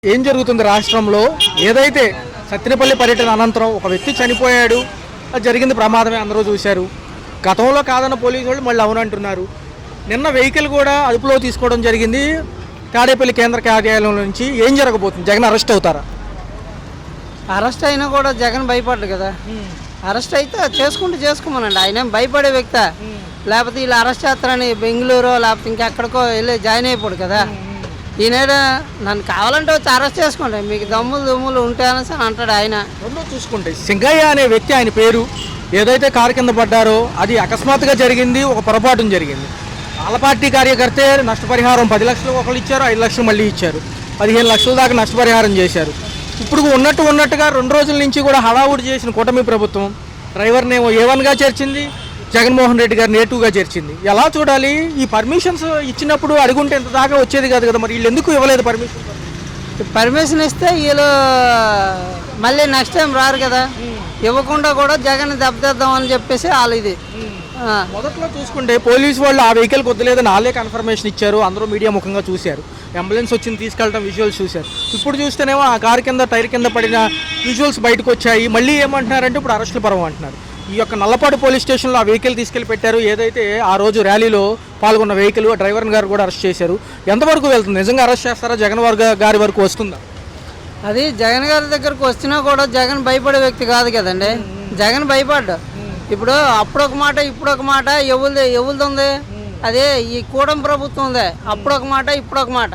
ఏం జరుగుతుంది రాష్ట్రంలో? ఏదైతే సత్తెనపల్లి పర్యటన అనంతరం ఒక వ్యక్తి చనిపోయాడు, అది జరిగింది ప్రమాదమే, అందరూ చూశారు. గతంలో కాదన్న పోలీసు వాళ్ళు మళ్ళీ అవునంటున్నారు. నిన్న వెహికల్ కూడా అదుపులో తీసుకోవడం జరిగింది తాడేపల్లి కేంద్ర కార్యాలయం నుంచి. ఏం జరగబోతుంది? జగన్ అరెస్ట్ అవుతారా? అరెస్ట్ అయినా కూడా జగన్ భయపడ్డు కదా. అరెస్ట్ అయితే చేసుకోమనండి. ఆయన భయపడే వ్యక్తి. లేకపోతే వీళ్ళు అరెస్ట్ చేస్తారని బెంగళూరు లేకపోతే ఇంకెక్కడికో వెళ్ళి జాయిన్ అయిపోడు కదా. ఈయన నన్ను కావాలంటే వచ్చి అరెస్ట్ చేసుకోండి, మీకు దమ్ములు ఉంటే అనేసి అంటాడు ఆయన. రెండో చూసుకుంటే సింగయ్య అనే వ్యక్తి, ఆయన పేరు ఏదైతే కారు కింద పడ్డారో అది అకస్మాత్తుగా జరిగింది, ఒక పొరపాటున జరిగింది. వాళ్ళ పార్టీ కార్యకర్తే నష్టపరిహారం 10 లక్షలు ఒకళ్ళు ఇచ్చారు, 5 లక్షలు మళ్ళీ ఇచ్చారు, 15 లక్షల దాకా నష్టపరిహారం చేశారు. ఇప్పుడు ఉన్నట్టుగా 2 రోజుల నుంచి కూడా హడావుడి చేసిన కూటమి ప్రభుత్వం డ్రైవర్ని A1గా చేర్చింది, జగన్మోహన్ రెడ్డి గారిని A2గా చేర్చింది. ఎలా చూడాలి? ఈ పర్మిషన్స్ ఇచ్చినప్పుడు అడుగుంటే ఇంత దాకా వచ్చేది కాదు కదా, మరి వీళ్ళు ఎందుకు ఇవ్వలేదు పర్మిషన్ ఇస్తే వీళ్ళు మళ్ళీ నెక్స్ట్ టైం రారు కదా. ఇవ్వకుండా కూడా జగన్ దెబ్బతీద్దాం అని చెప్పేసి వాళ్ళు ఇది. మొదట్లో చూసుకుంటే పోలీసు వాళ్ళు ఆ వెహికల్ వద్దలేదని వాళ్ళే కన్ఫర్మేషన్ ఇచ్చారు, అందరూ మీడియా ముఖంగా చూశారు, అంబులెన్స్ వచ్చింది తీసుకెళ్ళడం విజువల్స్ చూశారు. ఇప్పుడు చూస్తేనేమో ఆ కారు కింద టైర్ కింద పడిన విజువల్స్ బయటకు వచ్చాయి. మళ్ళీ ఏమంటున్నారంటే ఇప్పుడు అరెస్టుల పర్వం అంటున్నారు. ఈ యొక్క నల్లపాడు పోలీస్ స్టేషన్లో ఆ వెహికల్ తీసుకెళ్లి పెట్టారు. ఏదైతే ఆ రోజు ర్యాలీలో పాల్గొన్న వెహికల్ డ్రైవర్ గారు కూడా అరెస్ట్ చేశారు. ఎంతవరకు వెళ్తుంది? నిజంగా అరెస్ట్ చేస్తారా? జగన్ గారి వరకు వస్తుందా? అది జగన్ గారి దగ్గరకు వచ్చినా కూడా జగన్ భయపడే వ్యక్తి కాదు కదండి. జగన్ భయపడ్డా. ఇప్పుడు అప్పుడొక మాట ఇప్పుడొక మాట ఎవరిది? అదే ఈ కూటమి ప్రభుత్వం ఉంది. అప్పుడొక మాట ఇప్పుడొక మాట.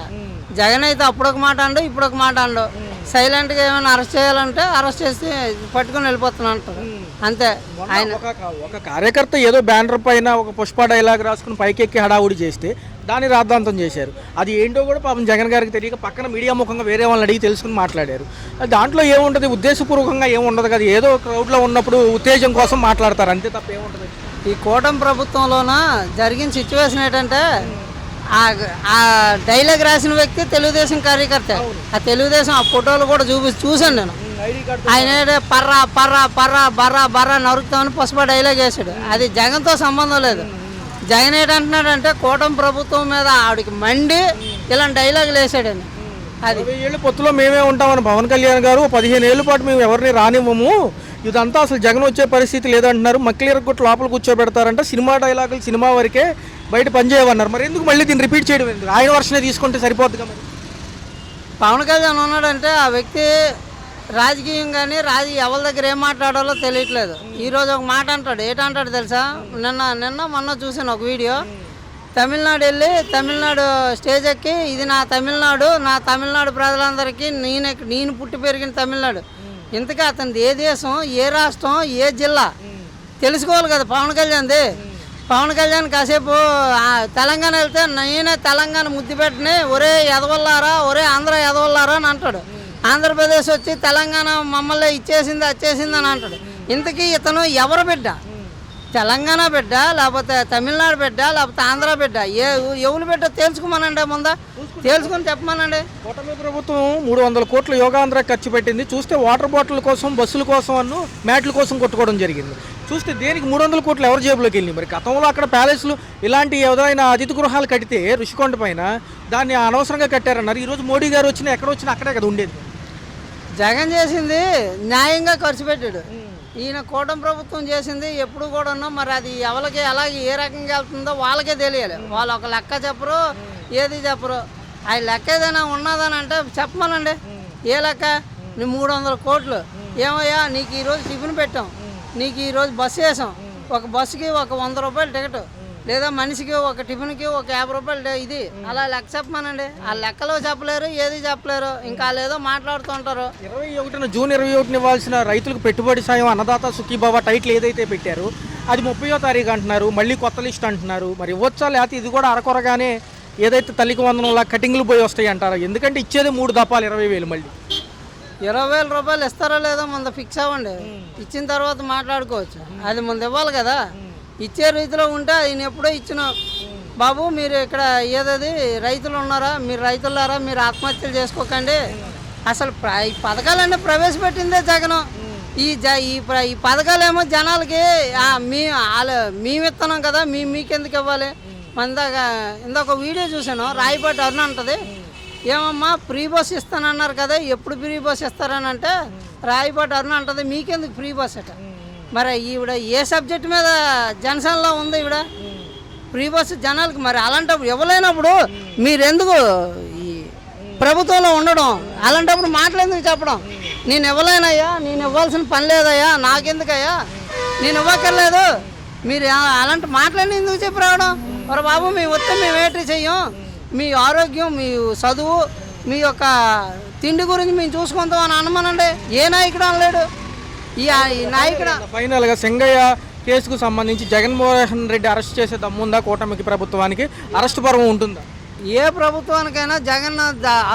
జగన్ అయితే అప్పుడొక మాట అండు, ఇప్పుడొక మాట అండు. సైలెంట్గా ఏమైనా అరెస్ట్ చేయాలంటే అరెస్ట్ చేసి పట్టుకొని వెళ్ళిపోతున్నా అంటారు అంతే. ఆయన ఒక కార్యకర్త ఏదో బ్యానర్ పైన ఒక పుష్ప డైలాగ్ రాసుకుని పైకెక్కి హడావుడి చేస్తే దాన్ని రాద్ధాంతం చేశారు. అది ఏంటో కూడా పాపం జగన్ గారికి తెలియక పక్కన మీడియా ముఖంగా వేరే వాళ్ళని అడిగి తెలుసుకుని మాట్లాడారు. దాంట్లో ఏముంటుంది? ఉద్దేశపూర్వకంగా ఏముండదు కదా, ఏదో క్రౌడ్లో ఉన్నప్పుడు ఉత్తేజం కోసం మాట్లాడతారు అంతే తప్ప ఏముంటుంది. ఈ కూటమి ప్రభుత్వంలోన జరిగిన సిచ్యువేషన్ ఏంటంటే ఆ డైలాగ్ రాసిన వ్యక్తి తెలుగుదేశం కార్యకర్త. ఆ తెలుగుదేశం ఆ ఫోటోలు కూడా చూశాను నేను. ఆయన పర్రా పర్రా పర్రా బర్రా బర్రా నరుకుతామని పుష్ప డైలాగ్ వేసాడు. అది జగన్తో సంబంధం లేదు. జగన్ ఏంటంటున్నాడంటే కూటమి ప్రభుత్వం మీద ఆవిడకి మండి ఇలాంటి డైలాగులు వేసాడని. అది 20 ఏళ్ళు పొత్తులో మేమే ఉంటామని పవన్ కళ్యాణ్ గారు 15 ఏళ్ళ పాటు మేము ఎవరిని రానివ్వము, ఇదంతా అసలు జగన్ వచ్చే పరిస్థితి లేదంటున్నారు. మక్కిలిరగొట్టు లోపల కూర్చోబెడతారంట, సినిమా డైలాగులు సినిమా వరకే, బయట పనిచేయమన్నారు. మరి ఎందుకు మళ్ళీ దీన్ని రిపీట్ చేయడం? ఎందుకు? ఆయన వర్షనే తీసుకుంటే సరిపోద్ది కదా. పవన్ కళ్యాణ్ ఉన్నాడంటే ఆ వ్యక్తి రాజకీయం కానీ ఎవరి దగ్గర ఏం మాట్లాడాలో తెలియట్లేదు. ఈరోజు ఒక మాట అంటాడు. ఏంటంటాడు తెలుసా? మొన్న చూసాను ఒక వీడియో. తమిళనాడు వెళ్ళి తమిళనాడు స్టేజ్ ఎక్కి ఇది నా తమిళనాడు ప్రజలందరికీ నేను పుట్టి పెరిగిన తమిళనాడు. ఇంతకీ అతనిది ఏ దేశం, ఏ రాష్ట్రం, ఏ జిల్లా తెలుసుకోవాలి కదా పవన్ కళ్యాణ్ది. పవన్ కళ్యాణ్ కాసేపు తెలంగాణ వెళ్తే నేనే తెలంగాణ ముద్దు పెట్టిన ఒరే ఎదవల్లారా, ఒరే ఆంధ్ర ఎదవల్లారా అని అంటాడు. ఆంధ్రప్రదేశ్ వచ్చి తెలంగాణ మమ్మల్ని వచ్చేసింది అని అంటాడు. ఇంతకీ ఇతను ఎవరు బిడ్డ? తెలంగాణ బిడ్డ, లేకపోతే తమిళనాడు బిడ్డ, లేకపోతే ఆంధ్ర బిడ్డ? ఎవరు బిడ్డ తెలుసుకోమనండి, ముందా తెలుసుకొని చెప్పమనండి. కూటమి ప్రభుత్వం 300 కోట్లు యోగాంధ్ర ఖర్చు పెట్టింది. చూస్తే వాటర్ బాటిల్ కోసం, బస్సుల కోసం, మ్యాట్ల కోసం కొట్టుకోవడం జరిగింది. చూస్తే దేనికి 300 కోట్లు ఎవరి జేబులోకి వెళ్ళింది? మరి గతంలో అక్కడ ప్యాలెస్లు ఇలాంటి ఏదైనా అతిథి గృహాలు కడితే ఋషికొండ పైన దాన్ని అనవసరంగా కట్టారన్నారు. ఈరోజు మోడీ గారు వచ్చినా ఎక్కడ వచ్చినా అక్కడే కదా ఉండేది. జగన్ చేసింది న్యాయంగా ఖర్చు పెట్టాడు. ఈయన కూటమి ప్రభుత్వం చేసింది ఎప్పుడు కూడా మరి అది ఎవరికి అలాగే ఏ రకంగా వెళ్తుందో వాళ్ళకే తెలియాలి. వాళ్ళు ఒక లెక్క చెప్పరు, ఏది చెప్పరు. ఆ లెక్క ఏదైనా ఉన్నదని అంటే చెప్పమనండి. ఏ లెక్క? నీ 300 కోట్లు ఏమయ్యా, నీకు ఈరోజు టిఫిన్ పెట్టాం, నీకు ఈరోజు బస్సు వేసాం, ఒక బస్సుకి ఒక 100 రూపాయలు టికెట్, లేదా మనిషికి ఒక టిఫిన్కి ఒక 50 రూపాయలు, ఇది అలా లెక్క చెప్పమనండి. ఆ లెక్కలో చెప్పలేరు, ఏది చెప్పలేరు. ఇంకా లేదో మాట్లాడుతుంటారు. జూన్ 21 ఇవ్వాల్సిన రైతులకు పెట్టుబడి సాయం అన్నదాత సుఖీభావ టైటిల్ ఏదైతే పెట్టారో అది 30వ తారీఖు అంటున్నారు. మళ్ళీ కొత్త లిస్ట్ అంటున్నారు. మరి ఇవ్వచ్చా, లేకపోతే ఇది కూడా అరకొరగానే ఏదైతే తల్లికి వందనంలా కటింగ్లు పోయి వస్తాయి అంటారు? ఎందుకంటే ఇచ్చేది 3 దఫాలు 20,000. మళ్ళీ 20,000 రూపాయలు ఇస్తారో లేదో ముందు ఫిక్స్ అవ్వండి. ఇచ్చిన తర్వాత మాట్లాడుకోవచ్చు. అది ముందు ఇవ్వాలి కదా. ఇచ్చే రీతిలో ఉంటే ఆయన ఎప్పుడో ఇచ్చిన బాబు మీరు ఇక్కడ ఏదది రైతులు ఉన్నారా, మీరు రైతులారా, మీరు ఆత్మహత్యలు చేసుకోకండి. అసలు ఈ పథకాలన్నీ ప్రవేశపెట్టిందే జగన్. ఈ పథకాలేమో జనాలకి మేము ఇస్తున్నాం కదా, మీకెందుకు ఇవ్వాలి? ఇందాక వీడియో చూశాను. రాయపాటి అరుణ అంటది, ఏమమ్మా ఫ్రీ బస్ ఇస్తానన్నారు కదా, ఎప్పుడు ఫ్రీ బస్ ఇస్తారని అంటే రాయపాటి అరుణ అంటది మీకెందుకు ఫ్రీ బస్ అట. మరి ఈవిడ ఏ సబ్జెక్ట్ మీద జనసేనలో ఉంది ఈవిడ ఫ్రీ బస్ జనాలకి? మరి అలాంటప్పుడు ఇవ్వలేనప్పుడు మీరెందుకు ఈ ప్రభుత్వంలో ఉండడం? అలాంటప్పుడు మాటలేందుకు చెప్పడం? నేను ఇవ్వలేనయ్యా, నేను ఇవ్వాల్సిన పని లేదయ్యా, నాకెందుకయ్యా, నేను ఇవ్వక్కర్లేదు, మీరు అలాంటి మాటలన్నీ ఎందుకు చెప్పి రావడం? మరి బాబు మేము వస్తే మేము ఏంటి చెయ్యం, మీ ఆరోగ్యం, మీ చదువు, మీ యొక్క తిండి గురించి మేము చూసుకుంటాం అని అనమనండి. ఏ నాయకుడు అనలేడు. ఈ నాయకుడు ఫైనల్గా సింగయ్య కేసుకు సంబంధించి జగన్మోహన్ రెడ్డి అరెస్ట్ చేసే దమ్ముందా కూటమికి ప్రభుత్వానికి? అరెస్ట్ పర్వం ఉంటుందా? ఏ ప్రభుత్వానికైనా జగన్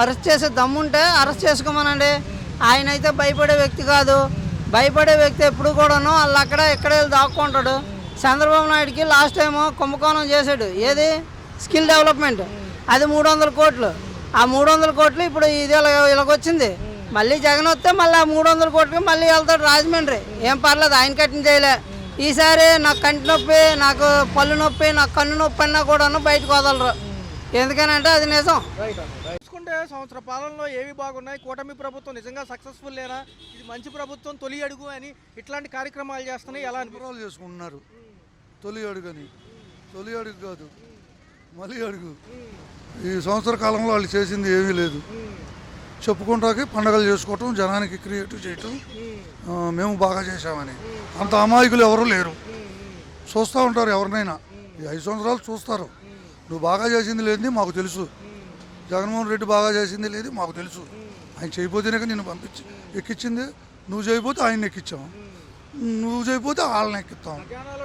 అరెస్ట్ చేసే దమ్ముంటే అరెస్ట్ చేసుకోమనండి. ఆయన అయితే భయపడే వ్యక్తి కాదు. భయపడే వ్యక్తి ఎప్పుడు కూడాను వాళ్ళు అక్కడ ఎక్కడ వెళ్ళి దాక్కుంటాడు. చంద్రబాబు నాయుడుకి లాస్ట్ టైం కుంభకోణం చేశాడు. ఏది స్కిల్ డెవలప్మెంట్, అది 300 కోట్లు. ఆ 300 కోట్లు ఇప్పుడు ఇది ఇలాగొచ్చింది. మళ్ళీ జగన్ వస్తే మళ్ళీ ఆ 300 కోట్లకి మళ్ళీ వెళ్తాడు రాజమండ్రి. ఏం పర్లేదు, ఆయన కట్టిన చేయలే. ఈసారి నాకు కంటి నొప్పి, నాకు పళ్ళు నొప్పి, నాకు కన్ను నొప్పి అన్నా కూడాను బయటకు వదలరు. ఎందుకనంటే అది నిజం. చూసుకుంటే సంవత్సర పాలనలో ఏవి బాగున్నాయి? కూటమి ప్రభుత్వం నిజంగా సక్సెస్ఫుల్ లేనా? ఇది మంచి ప్రభుత్వం, తొలి అడుగు అని ఇట్లాంటి కార్యక్రమాలు చేస్తున్నాయి. ఎలా వివరాలు చేసుకుంటున్నారు. తొలి అడుగు అని, తొలి అడుగు కాదు, మళ్ళీ అడుగు. ఈ సంవత్సర కాలంలో వాళ్ళు చేసింది ఏమీ లేదు. చెప్పుకుంటాకి పండగలు చేసుకోవటం, జనానికి క్రియేటివ్ చేయటం, మేము బాగా చేశామని. అంత అమాయకులు ఎవరు లేరు. చూస్తూ ఉంటారు ఎవరినైనా. ఈ 5 సంవత్సరాలు చూస్తారు. నువ్వు బాగా చేసింది లేదని మాకు తెలుసు, జగన్మోహన్ రెడ్డి బాగా చేసింది లేదు మాకు తెలుసు. ఆయన చేయబోతేనే నిన్ను పంపించి ఎక్కించింది. నువ్వు చేయబోతే ఆయన ఎక్కించాం, నువ్వు చేయబోతే వాళ్ళని ఎక్కిస్తాం.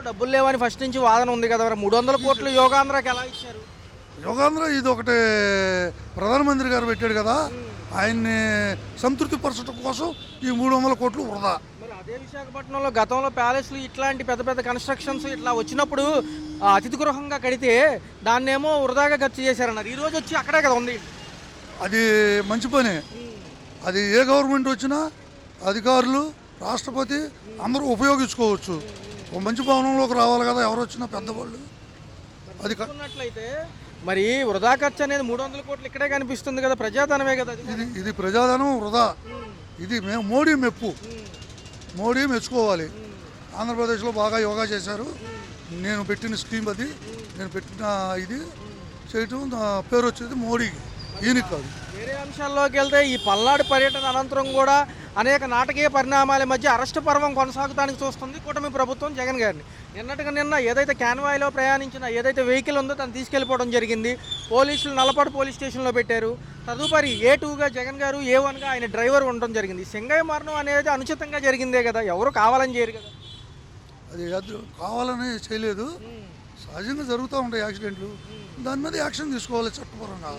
డబ్బులు లేవని ఫస్ట్ నుంచి వాదన ఉంది కదా. 300 కోట్లు యోగాంధ్రకి ఎలా ఇచ్చారు? యోగాంధ్ర ఇది ఒకటే ప్రధానమంత్రి గారు పెట్టాడు కదా, ఆయన్ని సంతృప్తి పరచడం కోసం ఈ 300 కోట్లు వృధా. మరి అదే విశాఖపట్నంలో గతంలో ప్యాలెస్లు ఇట్లాంటి పెద్ద పెద్ద కన్స్ట్రక్షన్స్ ఇట్లా వచ్చినప్పుడు అతిథి గృహంగా కడితే దాన్నేమో వృధాగా ఖర్చు చేశారన్నారు. ఈ రోజు వచ్చి అక్కడే కదా ఉంది. అది మంచి పనే. అది ఏ గవర్నమెంట్ వచ్చినా అధికారులు, రాష్ట్రపతి అందరూ ఉపయోగించుకోవచ్చు. ఒక మంచి భవనంలోకి రావాలి కదా ఎవరు వచ్చినా పెద్దవాళ్ళు. అది ఉన్నట్లయితే మరి వృధా ఖర్చు అనేది 300 కోట్లు ఇక్కడే కనిపిస్తుంది కదా, ప్రజాధనమే కదా. ఇది ప్రజాధనం వృధా. ఇది మేము మోడీ మెప్పు, మోడీ మెచ్చుకోవాలి. ఆంధ్రప్రదేశ్లో బాగా యోగా చేశారు. నేను పెట్టిన స్కీమ్ అది, నేను పెట్టిన ఇది చేయటం పేరు వచ్చేది మోడీకి, ఈయనకి కాదు. వేరే అంశాల్లోకి వెళ్తే ఈ పల్నాడు పర్యటన అనంతరం కూడా అనేక నాటకీయ పరిణామాల మధ్య అరెస్టు పర్వం కొనసాగడానికి చూస్తుంది కూటమి ప్రభుత్వం జగన్ గారిని. నిన్న ఏదైతే క్యాన్వాయ్లో ప్రయాణించిన ఏదైతే వెహికల్ ఉందో తను తీసుకెళ్ళిపోవడం జరిగింది. పోలీసులు నల్లపాడు పోలీస్ స్టేషన్లో పెట్టారు. తదుపరి A2గా జగన్ గారు, A1గా ఆయన డ్రైవర్ ఉండడం జరిగింది. సింగయ్య మరణం అనేది అనుచితంగా జరిగిందే కదా, ఎవరు కావాలని చేయరు కదా. అది కావాలని చేయలేదు, సహజంగా జరుగుతూ ఉంటాయి యాక్సిడెంట్లు. దాని మీద యాక్షన్ తీసుకోవాలి చట్టపరంగా.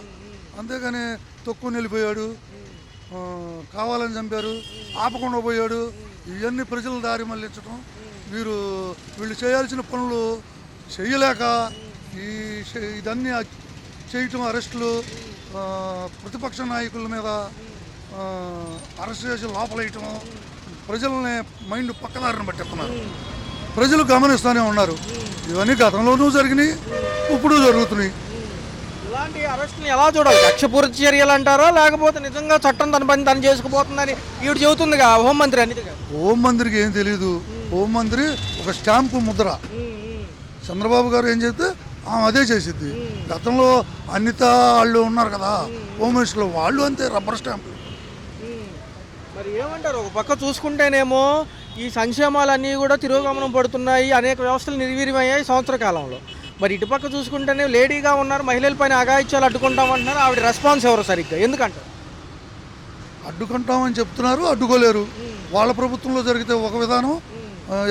అంతేగాని తక్కువ నిలిపోయాడు, కావాలని చంపారు, ఆపకుండా పోయాడు, ఇవన్నీ ప్రజల దారి మళ్ళించడం. వీళ్ళు చేయాల్సిన పనులు చేయలేక ఇదన్నీ చేయటం, అరెస్టులు, ప్రతిపక్ష నాయకుల మీద అరెస్ట్ చేసి లోపలేయటం, ప్రజల్ని మైండ్ పక్కదారిని పట్టిస్తున్నారు. ప్రజలు గమనిస్తూనే ఉన్నారు. ఇవన్నీ గతంలోనూ జరిగినాయి, ఇప్పుడు జరుగుతున్నాయి. ఇలాంటి అరెస్టులు ఎలా చూడాలి? కక్షపూరిత చర్యలు అంటారా, లేకపోతే నిజంగా చట్టం తన పని తను చేసుకుపోతుందని ఈవిడ చెబుతుందిగా హోంమంత్రి అనిత గారు. హోంమంత్రికి ఏం తెలియదు. హోంమంత్రి ఒక స్టాంపు ముద్ర. చంద్రబాబు గారు ఏం చేస్తే ఆమె అదే చేసిద్ది. గతంలో అనిత వాళ్ళు ఉన్నారు కదా హోమ్ మినిస్టర్లు, వాళ్ళు అంతే రబ్బర్ స్టాంపులు. మరి ఏమంటారు? ఒక పక్క చూసుకుంటేనేమో ఈ సంక్షేమాలన్నీ కూడా తిరోగమనం పడుతున్నాయి, అనేక వ్యవస్థలు నిర్వీర్యమయ్యాయి సంవత్సర కాలంలో. మరి ఇటుపక్క చూసుకుంటేనే లేడీగా ఉన్నారు, మహిళలపైన అఘాయిత్యాలు అడ్డుకుంటామంటున్నారు. ఆవిడ రెస్పాన్స్ ఎవరు సరిగ్గా? ఎందుకంటారు? అడ్డుకుంటామని చెప్తున్నారు, అడ్డుకోలేరు. వాళ్ళ ప్రభుత్వంలో జరిగితే ఒక విధానం,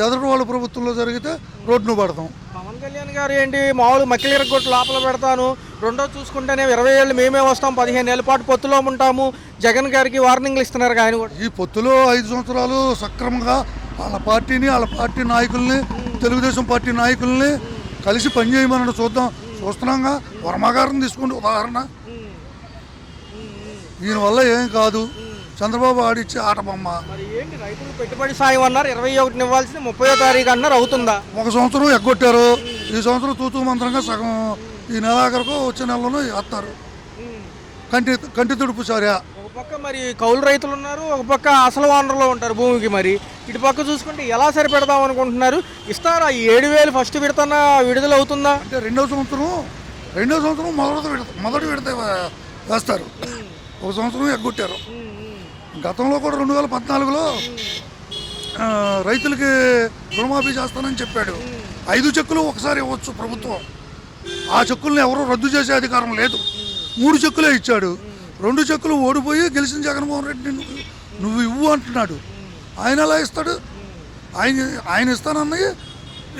ఎదుటి వాళ్ళ ప్రభుత్వంలో జరిగితే రోడ్డును పడతాం. పవన్ కళ్యాణ్ గారు ఏంటి మామూలు మక్కిలి ఇరగొట్టు లోపల పెడతాను, రెండో చూసుకుంటేనే 20 ఏళ్ళు మేమే వస్తాం, 15 ఏళ్ళ పాటు పొత్తులో ఉంటాము, జగన్ గారికి వార్నింగ్లు ఇస్తున్నారు. ఆయన కూడా ఈ పొత్తులో 5 సంవత్సరాలు సక్రమంగా వాళ్ళ పార్టీని, వాళ్ళ పార్టీ నాయకుల్ని, తెలుగుదేశం పార్టీ నాయకుల్ని కలిసి పనిచేయమని చూస్తున్నాంగా. వర్మగారిని తీసుకోండి ఉదాహరణ. దీనివల్ల ఏం కాదు, చంద్రబాబు ఆడిచ్చే ఆట బొమ్మ. మరి ఏంటి రైతులు పెట్టుబడి సాయం అన్నారు, 21 ఇవ్వాల్సింది 30వ తారీఖు అన్నారు, అవుతుందా? ఒక సంవత్సరం ఎగ్గొట్టారు, ఈ సంవత్సరం తూతూ మంత్రంగా సగం ఈ నెలాఖరుకు వచ్చే నెలలోనూ వేస్తారు. కంటి తుడుపు చర్య. ఒక పక్క మరి కౌలు రైతులు ఉన్నారు, ఒక పక్క అసలు ఓనర్లో ఉంటారు భూమికి. మరి ఇటు పక్క చూసుకుంటే ఎలా సరిపెడదాం అనుకుంటున్నారు? ఇస్తారా ఈ 7,000 ఫస్ట్ విడతన విడుదల అవుతుందా? అంటే రెండో సంవత్సరం మొదటి విడత వేస్తారు. ఒక సంవత్సరం ఎగ్గొట్టారు. గతంలో కూడా 2014లో రైతులకి రుణమాఫీ చేస్తానని చెప్పాడు. 5 చెక్కులు ఒకసారి ఇవ్వచ్చు ప్రభుత్వం. ఆ చెక్కుల్ని ఎవరూ రద్దు చేసే అధికారం లేదు. 3 చెక్కులే ఇచ్చాడు. 2 చెక్కులు ఓడిపోయి గెలిచిన జగన్మోహన్ రెడ్డి నువ్వు ఇవ్వు అంటున్నాడు. ఆయన ఎలా ఇస్తాడు? ఆయన ఇస్తానన్నది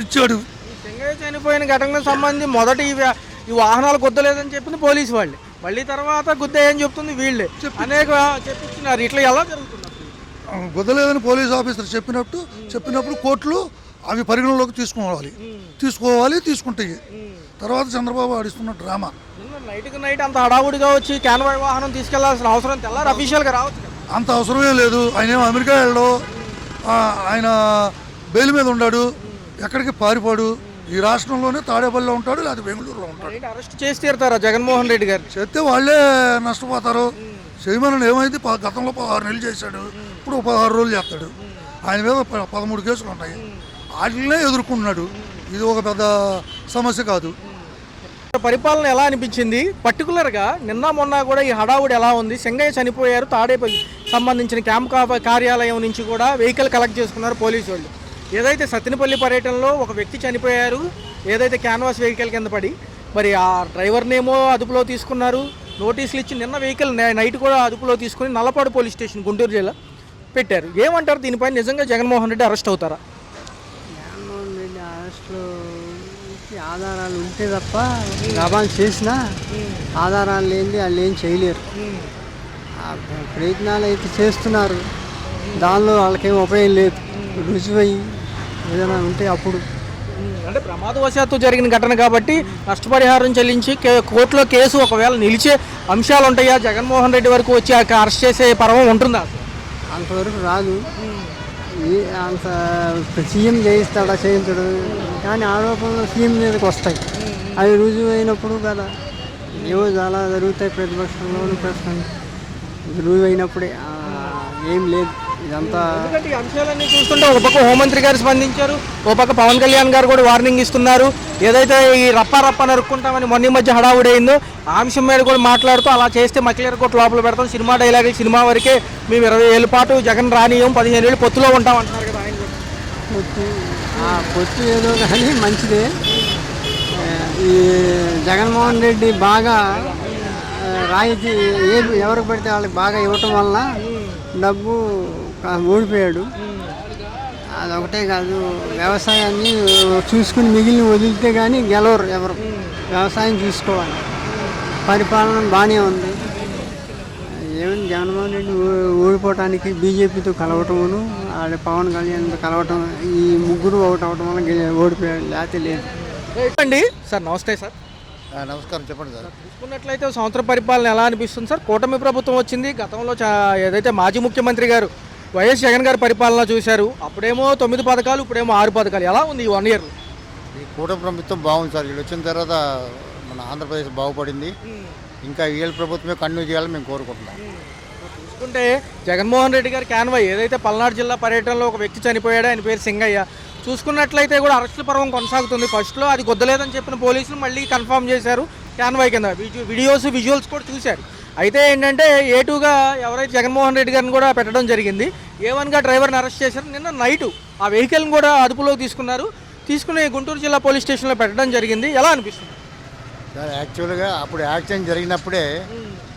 ఇచ్చాడు. చెంగయ్య చనిపోయిన ఘటనకు సంబంధించి మొదట ఈ వాహనాలు గుద్దలేదని చెప్పింది పోలీసు వాళ్ళే, మళ్ళీ తర్వాత గుద్దేయని చెప్తుంది వీళ్ళే. అనేక చెప్తున్నారు. ఇట్లా ఎలా జరుగుతుంది? గుద్దలేదని పోలీస్ ఆఫీసర్ చెప్పినప్పుడు కోర్టులు అవి పరిగణలోకి తీసుకుంటాయి. తర్వాత చంద్రబాబు ఆడిస్తున్న డ్రామా. నైట్కి నైట్ అంత హడావుడిగా వచ్చి క్యాన్వాయ్ వాహనం తీసుకెళ్లాల్సిన అవసరం తెల్లారు అఫీషియల్గా రావచ్చు. అంత అవసరమే లేదు. ఆయన ఏమో అమెరికా వెళ్ళడు, ఆయన బెయిల్ మీద ఉన్నాడు, ఎక్కడికి పారిపోడు. ఈ రాష్ట్రంలోనే తాడేపల్లిలో ఉంటాడు, లేదా బెంగళూరులో ఉంటాడు. అరెస్ట్ చేసి తీరుతారా జగన్మోహన్ రెడ్డి గారు? చేస్తే వాళ్ళే నష్టపోతారు. చేయమని ఏమైంది? గతంలో 16 నెలలు చేశాడు, ఇప్పుడు 16 రోజులు చేస్తాడు. ఆయన మీద 13 కేసులు ఉంటాయి. వాటినే ఎదుర్కొంటున్నాడు. ఇది ఒక పెద్ద సమస్య కాదు. పరిపాలన ఎలా అనిపించింది? పర్టికులర్గా నిన్న మొన్న కూడా ఈ హడావుడి ఎలా ఉంది? చెంగయ్య చనిపోయారు, తాడేపల్లి సంబంధించిన క్యాంప్ కార్యాలయం నుంచి కూడా వెహికల్ కలెక్ట్ చేసుకున్నారు పోలీసు వాళ్ళు. ఏదైతే సత్తెనపల్లి పర్యటనలో ఒక వ్యక్తి చనిపోయారు, ఏదైతే క్యాన్వాస్ వెహికల్ కింద పడి, మరి ఆ డ్రైవర్నేమో అదుపులో తీసుకున్నారు, నోటీసులు ఇచ్చి నిన్న వెహికల్ నైట్ కూడా అదుపులో తీసుకుని నల్లపాడు పోలీస్ స్టేషన్ గుంటూరు జిల్లా పెట్టారు. ఏమంటారు దీనిపై? నిజంగా జగన్మోహన్ రెడ్డి అరెస్ట్ అవుతారా? జగన్మోహన్ రెడ్డి అరెస్ట్లో ఆధారాలు ఉంటే తప్ప రవాణా చేసినా ఆధారాలు లేనిది వాళ్ళు ఏం చేయలేరు. ప్రయత్నాలు అయితే చేస్తున్నారు, దానిలో వాళ్ళకేం ఉపయోగం లేదు. రుజువయ్యి ఏదైనా ఉంటే అప్పుడు అంటే ప్రమాదవశాత్తు జరిగిన ఘటన కాబట్టి నష్టపరిహారం చెల్లించి కోర్టులో కేసు ఒకవేళ నిలిచే అంశాలు ఉంటాయా? జగన్మోహన్ రెడ్డి వరకు వచ్చి అరెస్ట్ చేసే పర్వం ఉంటుందా? అంతవరకు రాదు. అంత సీఎం చేయిస్తాడా చేయించడు, కానీ ఆరోపణలు సీఎం మీదకి వస్తాయి. అవి రుజువు అయినప్పుడు కదా ఏవో చాలా జరుగుతాయి. ప్రతిపక్షంలోనూ ప్రశ్న రుజువు అయినప్పుడే ఏం లేదు ఇదంతా. ఎందుకంటే ఈ అంశాలన్నీ చూస్తుంటే ఒక పక్క హోంమంత్రి గారు స్పందించారు, ఒక పక్క పవన్ కళ్యాణ్ గారు కూడా వార్నింగ్ ఇస్తున్నారు. ఏదైతే ఈ రప్ప నరుక్కుంటామని మొన్న మధ్య హడావుడైందో ఆ అంశం మీద కూడా మాట్లాడుతూ అలా చేస్తే మక్కిలేరు కోట్ లోపల పెడతాం, సినిమా డైలాగులు సినిమా వరకే, మేము 20 ఏళ్ళ పాటు జగన్ రానియం, 15 ఏళ్ళు పొత్తులో ఉంటాం అంటున్నారు కదా ఆయన. పొత్తు ఏదో కానీ మంచిదే. ఈ జగన్మోహన్ రెడ్డి బాగా రాయితీ ఎవరికి పడితే వాళ్ళకి బాగా ఇవ్వటం వల్ల డబ్బు ఓడిపోయాడు. అదొకటే కాదు, వ్యవసాయాన్ని చూసుకుని మిగిలిన వదిలితే కానీ గెలవరు ఎవరు. వ్యవసాయం చూసుకోవాలి. పరిపాలన బాగానే ఉంది. ఏమైంది? జగన్మోహన్ రెడ్డి ఓడిపోవటానికి బీజేపీతో కలవటమును, పవన్ కళ్యాణ్తో కలవటం, ఈ ముగ్గురు ఒకటి అవటం వల్ల ఓడిపోయాడు, లేకపోతే లేదు. అండి సార్, నమస్తే సార్. నమస్కారం, చెప్పండి సార్. చూసుకున్నట్లయితే సంవత్సర పరిపాలన ఎలా అనిపిస్తుంది సార్? కూటమి ప్రభుత్వం వచ్చింది. గతంలో ఏదైతే మాజీ ముఖ్యమంత్రి గారు వైఎస్ జగన్ గారి పరిపాలన చూశారు, అప్పుడేమో 9 పథకాలు, ఇప్పుడేమో 6 పథకాలు. ఎలా ఉంది ఈ 1 ఇయర్? ఈ కూటమి ప్రభుత్వం బాగుంది సార్. వీళ్ళు వచ్చిన తర్వాత మన ఆంధ్రప్రదేశ్ బాగుపడింది. ఇంకా వీళ్ళ ప్రభుత్వమే కంటిన్యూ చేయాలని మేము కోరుకుంటున్నాం. చూసుకుంటే జగన్మోహన్ రెడ్డి గారి క్యాన్వాయ్ ఏదైతే పల్నాడు జిల్లా పర్యటనలో ఒక వ్యక్తి చనిపోయాడు, ఆయన పేరు చెంగయ్య. చూసుకున్నట్లయితే కూడా అరెస్టుల పర్వం కొనసాగుతుంది. ఫస్ట్లో అది గుద్దలేదని చెప్పిన పోలీసులు మళ్ళీ కన్ఫర్మ్ చేశారు క్యాన్వాయ్ కింద. విజువల్స్ కూడా చూశారు. అయితే ఏంటంటే A2గా ఎవరైతే జగన్మోహన్ రెడ్డి గారిని కూడా పెట్టడం జరిగింది. A1గా డ్రైవర్ని అరెస్ట్ చేశారు. నిన్న నైటు ఆ వెహికల్ని కూడా అదుపులోకి తీసుకుని గుంటూరు జిల్లా పోలీస్ స్టేషన్లో పెట్టడం జరిగింది. ఎలా అనిపిస్తుంది సార్? యాక్చువల్గా అప్పుడు యాక్సిడెంట్ జరిగినప్పుడే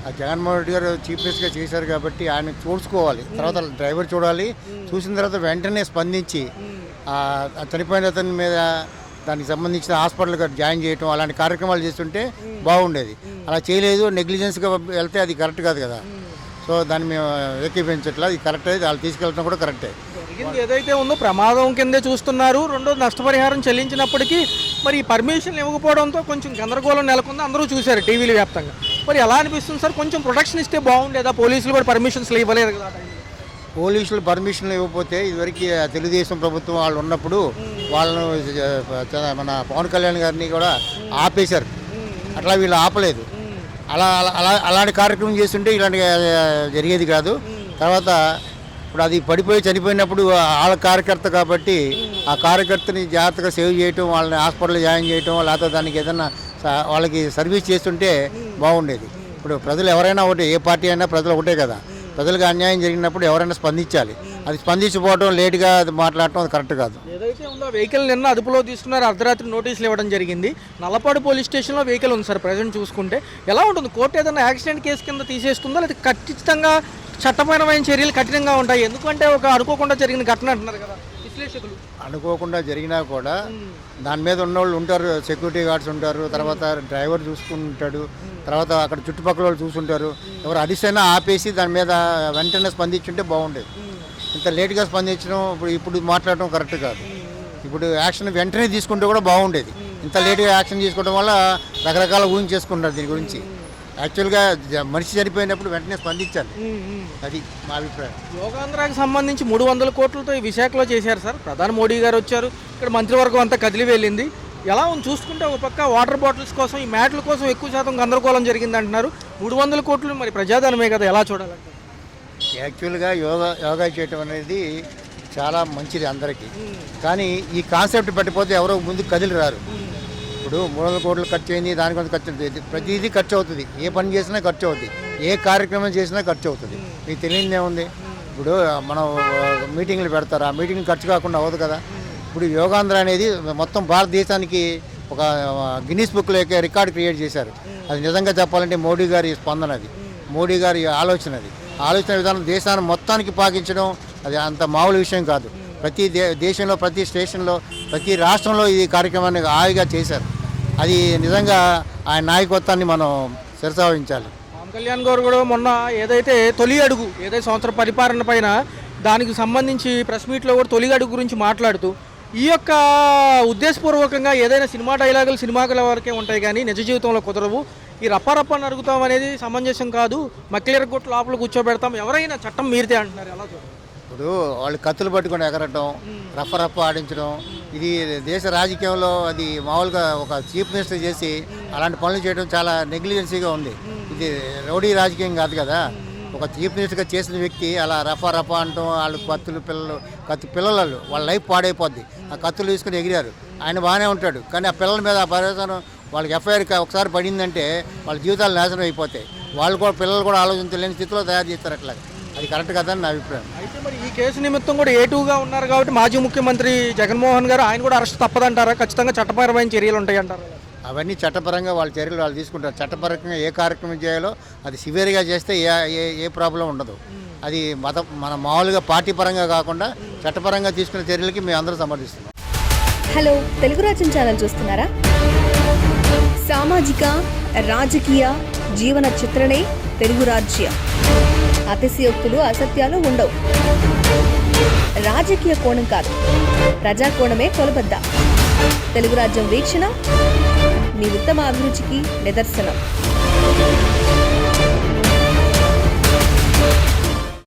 ఆ జగన్మోహన్ రెడ్డి గారు చీఫ్ మినిస్టర్గా చేశారు కాబట్టి ఆయన చూసుకోవాలి. తర్వాత డ్రైవర్ చూడాలి. చూసిన తర్వాత వెంటనే స్పందించి చనిపోయిన అతని మీద దానికి సంబంధించిన హాస్పిటల్గా జాయిన్ చేయటం, అలాంటి కార్యక్రమాలు చేస్తుంటే బాగుండేది. అలా చేయలేదు, నెగ్లిజెన్స్గా వెళ్తే అది కరెక్ట్ కాదు కదా. సో దాన్ని మేము ఏకీపించట్లా. ఇది కరెక్ట్, వాళ్ళు తీసుకెళ్ళడం కూడా కరెక్టే. జరిగింది ఏదైతే ఉందో ప్రమాదం కిందే చూస్తున్నారు. రెండోది నష్టపరిహారం చెల్లించినప్పటికీ మరి పర్మిషన్ ఇవ్వకపోవడంతో కొంచెం గందరగోళం నెలకొంది. అందరూ చూశారు టీవీల వ్యాప్తంగా. మరి ఎలా అనిపిస్తుంది సార్? కొంచెం ప్రొటెక్షన్ ఇస్తే బాగుండేదా? పోలీసులు కూడా పర్మిషన్స్ ఇవ్వలేదు కదా. పోలీసులు పర్మిషన్లు ఇవ్వకపోతే ఇదివరకు తెలుగుదేశం ప్రభుత్వం వాళ్ళు ఉన్నప్పుడు వాళ్ళను మన పవన్ కళ్యాణ్ గారిని కూడా ఆపేశారు. అట్లా వీళ్ళు ఆపలేదు. అలాంటి కార్యక్రమం చేస్తుంటే ఇలాంటి జరిగేది కాదు. తర్వాత ఇప్పుడు అది పడిపోయి చనిపోయినప్పుడు వాళ్ళ కార్యకర్త కాబట్టి ఆ కార్యకర్తని జాగ్రత్తగా సేవ్ చేయటం, వాళ్ళని హాస్పిటల్లో జాయిన్ చేయటం, లేకపోతే దానికి ఏదైనా వాళ్ళకి సర్వీస్ చేస్తుంటే బాగుండేది. ఇప్పుడు ప్రజలు ఎవరైనా ఒకటే, ఏ పార్టీ అయినా ప్రజలు ఒకటే కదా. ప్రజలకు అన్యాయం జరిగినప్పుడు ఎవరైనా స్పందించాలి. అది స్పందించకపోవడం, లేటుగా అది మాట్లాడటం అది కరెక్ట్ కాదు. ఏదైతే ఉందో వెహికల్ నిన్న అదుపులో తీసుకున్నారు, అర్ధరాత్రి నోటీసులు ఇవ్వడం జరిగింది. నల్లపాడు పోలీస్ స్టేషన్లో వెహికల్ ఉంది సార్ ప్రజెంట్ చూసుకుంటే. ఎలా ఉంటుంది? కోర్టు ఏదైనా యాక్సిడెంట్ కేసు కింద తీసేస్తుందా, లేదా ఖచ్చితంగా చట్టపరమైన చర్యలు కఠినంగా ఉంటాయి? ఎందుకంటే ఒక అనుకోకుండా జరిగిన ఘటన అంటున్నారు కదా విశ్లేషకులు. అనుకోకుండా జరిగినా కూడా దాని మీద ఉన్నవాళ్ళు ఉంటారు, సెక్యూరిటీ గార్డ్స్ ఉంటారు, తర్వాత డ్రైవర్ చూసుకుంటాడు, తర్వాత అక్కడ చుట్టుపక్కల వాళ్ళు చూసుంటారు. ఎవరు అడిసైనా ఆపేసి దాని మీద వెంటనే స్పందించుంటే బాగుండేది. ఇంత లేట్గా స్పందించడం, ఇప్పుడు మాట్లాడటం కరెక్ట్ కాదు. ఇప్పుడు యాక్షన్ వెంటనే తీసుకుంటే కూడా బాగుండేది. ఇంత లేట్గా యాక్షన్ తీసుకోవడం వల్ల రకరకాల ఊహించేసుకుంటారు దీని గురించి. యాక్చువల్గా మనిషి చనిపోయినప్పుడు వెంటనే స్పందించాలి. అది మా అభిప్రాయం. యోగాంధ్రాకి సంబంధించి 300 కోట్లతో ఈ విశాఖలో చేశారు సార్. ప్రధాని మోడీ గారు వచ్చారు, ఇక్కడ మంత్రివర్గం అంతా కదిలి వెళ్ళింది. ఎలా ఉంది చూసుకుంటే? ఒక పక్క వాటర్ బాటిల్స్ కోసం, ఈ మ్యాట్ల కోసం ఎక్కువ శాతం గందరగోళం జరిగింది అంటున్నారు. 300 కోట్లు మరి ప్రజాధనమే కదా, ఎలా చూడాలంటే? యాక్చువల్గా యోగా చేయటం అనేది చాలా మంచిది అందరికీ. కానీ ఈ కాన్సెప్ట్ పెట్టిపోతే ఎవరో ముందు కదిలి రారు. ఇప్పుడు 300 కోట్లు ఖర్చు అయింది, దాని కొంత ఖర్చు అవుతుంది. ప్రతిదీ ఖర్చు అవుతుంది. ఏ పని చేసినా ఖర్చు అవుతుంది, ఏ కార్యక్రమం చేసినా ఖర్చు అవుతుంది. మీకు తెలియదే ఉంది. ఇప్పుడు మనం మీటింగ్లు పెడతారు, ఆ మీటింగ్ ఖర్చు కాకుండా అవ్వదు కదా. ఇప్పుడు యోగాంధ్ర అనేది మొత్తం భారతదేశానికి ఒక గిన్నీస్ బుక్లో రికార్డు క్రియేట్ చేశారు. అది నిజంగా చెప్పాలంటే మోడీ గారి స్పందన, అది మోడీ గారి ఆలోచన. అది ఆలోచన విధానం దేశాన్ని మొత్తానికి పాకించడం అది అంత మామూలు విషయం కాదు. ప్రతి దేశంలో, ప్రతి స్టేషన్లో, ప్రతి రాష్ట్రంలో ఈ కార్యక్రమాన్ని హాయిగా చేశారు. అది నిజంగా ఆయన నాయకత్వాన్ని మనం శిరసావహించాలి. పవన్ కళ్యాణ్ గారు కూడా మొన్న ఏదైతే తొలి అడుగు, ఏదైతే సంవత్సర పరిపాలన పైన దానికి సంబంధించి ప్రెస్ మీట్లో కూడా తొలి అడుగు గురించి మాట్లాడుతూ, ఈ యొక్క ఉద్దేశపూర్వకంగా ఏదైనా సినిమా డైలాగులు సినిమాల వరకే ఉంటాయి కానీ నిజ జీవితంలో కుదరవు. ఈ రప్ప నరుగుతాం అనేది సమంజసం కాదు, మక్కిలీర కొట్టు లోపల కూర్చోబెడతాం, ఎవరైనా చట్టం మీరితే అంటున్నారు. ఎలా చూడాలి? ఇప్పుడు వాళ్ళు కత్తులు పట్టుకొని ఎగరటం, రప్ప ఆడించడం, ఇది దేశ రాజకీయంలో అది మామూలుగా ఒక చీఫ్ మినిస్టర్ చేసి అలాంటి పనులు చేయడం చాలా నెగ్లిజెన్సీగా ఉంది. ఇది రౌడీ రాజకీయం కాదు కదా. ఒక చీఫ్ మినిస్టర్గా చేసిన వ్యక్తి అలా రఫా అంటాం, వాళ్ళు కత్తి పిల్లలు వాళ్ళ లైఫ్ పాడైపోద్ది. ఆ కత్తులు తీసుకుని ఎగిరారు. ఆయన బాగానే ఉంటాడు, కానీ ఆ పిల్లల మీద ఆ పరిస్థితి వాళ్ళకి ఎఫ్ఐఆర్ ఒకసారి పడిందంటే వాళ్ళ జీవితాలు నాశనం అయిపోతాయి. వాళ్ళు కూడా పిల్లలు కూడా ఆలోచించలేని స్థితిలో తయారు చేస్తారు. అట్లా అది కరెక్ట్ కదని నా అభిప్రాయం. అయితే మరి ఈ కేసు నిమిత్తం కూడా ఏటూగా ఉన్నారు కాబట్టి మాజీ ముఖ్యమంత్రి జగన్మోహన్ గారు, ఆయన కూడా అరెస్ట్ తప్పదంటారా? ఖచ్చితంగా చట్టపరమైన చర్యలు ఉంటాయి అంటారు? అవన్నీ చట్టపరంగా వాళ్ళ చర్యలు వాళ్ళు తీసుకుంటారు. చట్టపరంగా ఏ కార్యక్రమం చేయాలో అది సివియర్గా చేస్తే ఏ ప్రాబ్లం ఉండదు. అది మన మామూలుగా పార్టీ పరంగా కాకుండా చట్టపరంగా తీసుకునే చర్యలకి మేము అందరూ సమర్థిస్తున్నాం. హలో, తెలుగు రాజ్యం ఛానల్ చూస్తున్నారా? సామాజిక, రాజకీయ, జీవన చిత్రణే తెలుగు రాజ్యం. అతిశయోక్తులు, అసత్యాలు ఉండవు. రాజకీయ కోణం కాదు, ప్రజా కోణమే కొలబద్ద. తెలుగు రాజ్యం వీక్షణ మీ ఉత్తమ అభిరుచికి నిదర్శనం.